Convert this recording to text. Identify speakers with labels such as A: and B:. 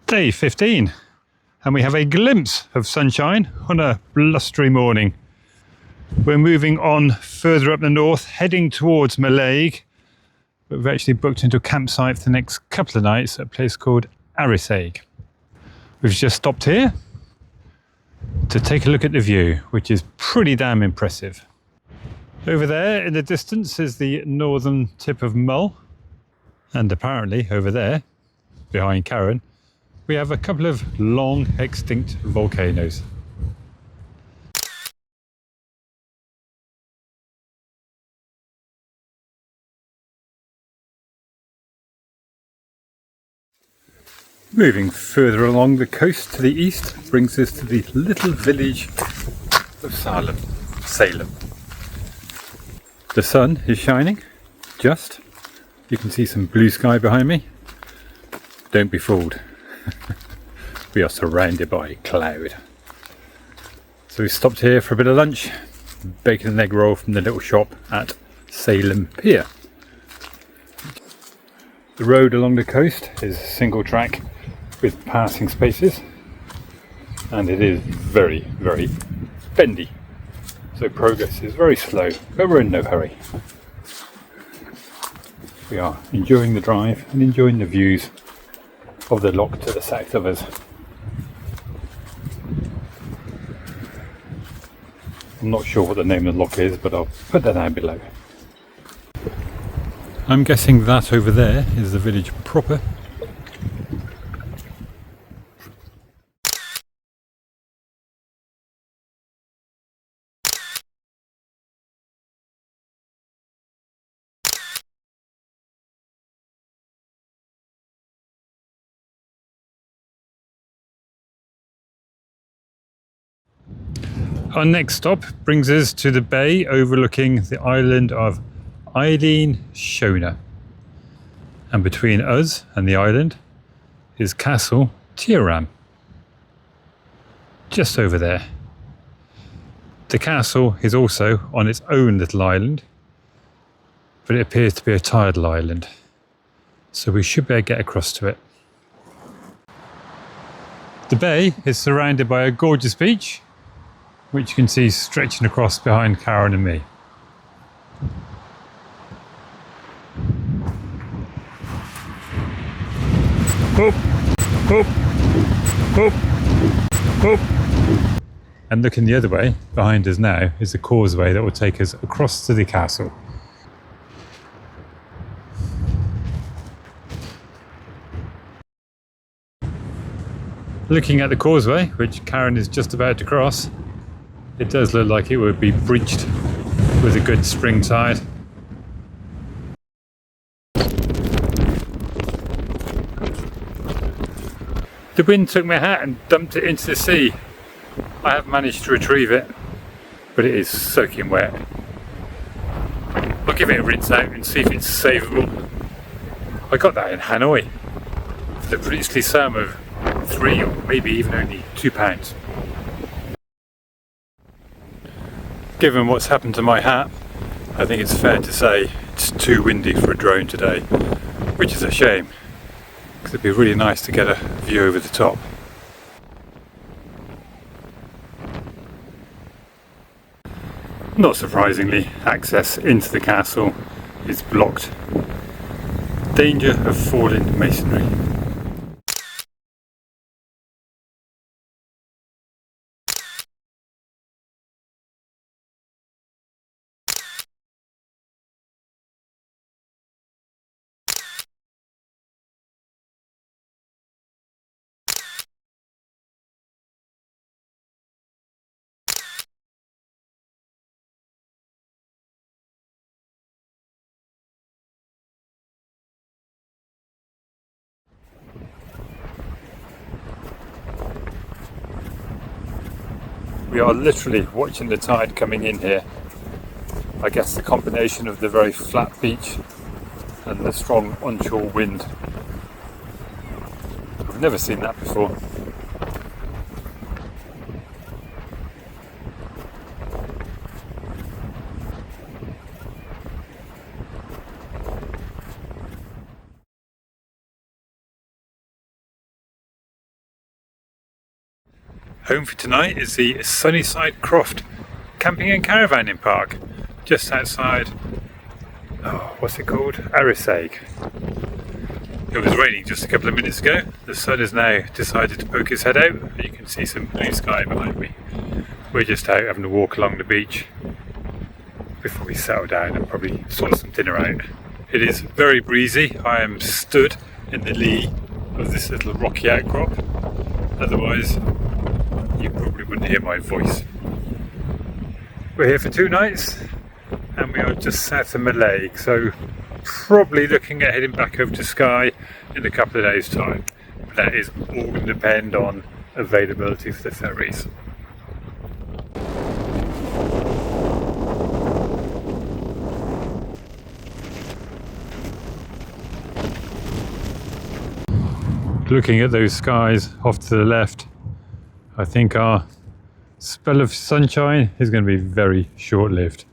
A: Day 15, and we have a glimpse of sunshine on a blustery morning. We're moving on further up the north, heading towards Mallaig, but we've actually booked into a campsite for the next couple of nights at a place called Arisaig. We've just stopped here to take a look at the view, which is pretty damn impressive. Over there in the distance is the northern tip of Mull, and apparently over there, behind Karen, we have a couple of long extinct volcanoes. Moving further along the coast to the east brings us to the little village of Salem. The sun is shining, just. You can see some blue sky behind me. Don't be fooled. We are surrounded by cloud. So we stopped here for a bit of lunch. Bacon and egg roll from the little shop at Salem Pier. The road along the coast is single track with passing spaces, and it is very, very bendy. So progress is very slow, but we're in no hurry. We are enjoying the drive and enjoying the views of the loch to the south of us. I'm not sure what the name of the loch is, but I'll put that down below. I'm guessing that over there is the village proper. Our next stop brings us to the bay overlooking the island of Shona. And between us and the island is Castle Tiaram, just over there. The castle is also on its own little island, but it appears to be a tidal island, so we should be able to get across to it. The bay is surrounded by a gorgeous beach, which you can see stretching across behind Karen and me. Hoop, hoop, hoop, hoop. And looking the other way, behind us now, is a causeway that will take us across to the castle. Looking at the causeway, which Karen is just about to cross, it does look like it would be breached with a good spring tide. The wind took my hat and dumped it into the sea. I have managed to retrieve it, but it is soaking wet. I'll give it a rinse out and see if it's savable. I got that in Hanoi for the princely sum of £3 or maybe even only £2. Given what's happened to my hat, I think it's fair to say it's too windy for a drone today, which is a shame, because it'd be really nice to get a view over the top. Not surprisingly, access into the castle is blocked. Danger of falling masonry. We are literally watching the tide coming in here. I guess the combination of the very flat beach and the strong onshore wind. I've never seen that before. Home for tonight is the Sunnyside Croft Camping and Caravanning Park, just outside, what's it called? Arisaig. It was raining just a couple of minutes ago. The sun has now decided to poke his head out. You can see some blue sky behind me. We're just out having a walk along the beach before we settle down and probably sort some dinner out. It is very breezy. I am stood in the lee of this little rocky outcrop. Otherwise, you probably wouldn't hear my voice. We're here for 2 nights and we are just south of Mallaig, so probably looking at heading back over to Skye in a couple of days' time. But that is all going to depend on availability for the ferries. Looking at those skies off to the left, I think our spell of sunshine is going to be very short-lived.